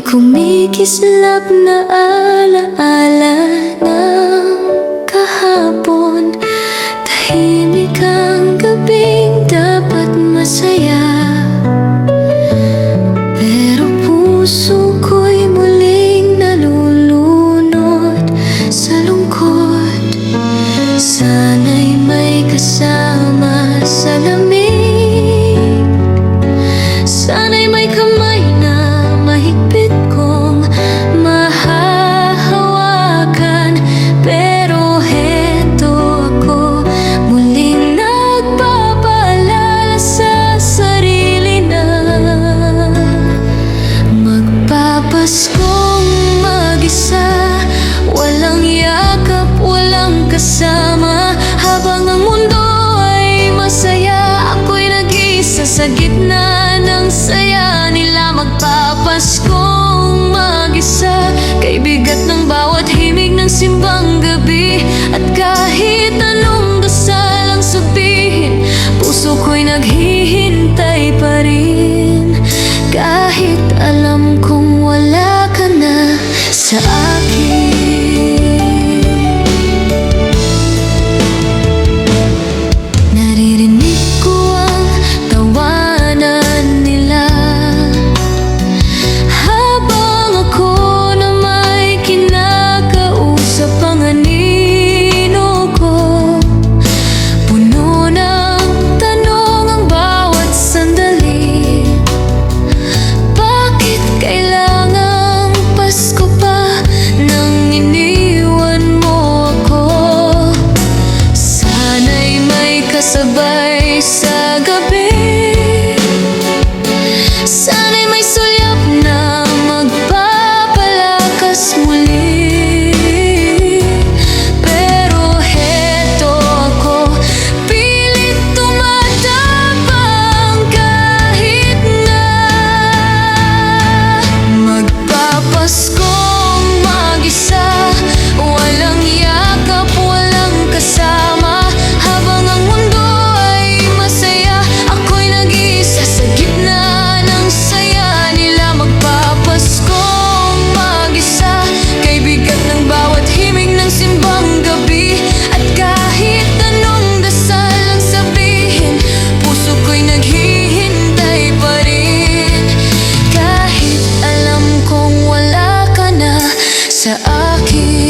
kumikislap na alaala ng kahapon. Tahimik ang gabing dapat masaya, pero puso ko'y muling nalulunod sa lungkot. Sana'y may kasama sa lamig, sana'y may kamay na mahigpit kong mahahawakan. Pero heto ako, muling nagpapaalala sa sarili na magpapaskong mag-isa, walang yakap, walang kasama. Habang ang mundo ay masaya, ako'y nag-isa sa gitna ng saya nila. Magpapaskong mag-isa, kay bigat ng bawat himig ng simbang gabi. At kahit anong dasal ang sabihin, puso ko'y naghihintay pa rin. Kahit alam kong wala ka na sa akin. Naririnig ko ang tawanan nila, habang ako na may kinakausap ang anino ko. Puno ng tanong ang bawat sandali, bakit kailangang Pasko pa nang iniwan mo ako? Sana'y may kasabay sa gabi, sana'y may sulyap na magpapalakas muli. Pero heto ako, pilit tumatapang kahit na magpapaskong mag-isa, walang yakap, walang kasama. Habang ang mundo ay masaya, ako'y nag-iisa sa gitna ng saya nila. Magpapaskong mag-isa, kay bigat ng bawat himig ng simbang gabi. At kahit anong dasal ang sabihin, puso ko'y naghihintay pa rin. Kahit alam kong wala ka na sa akin.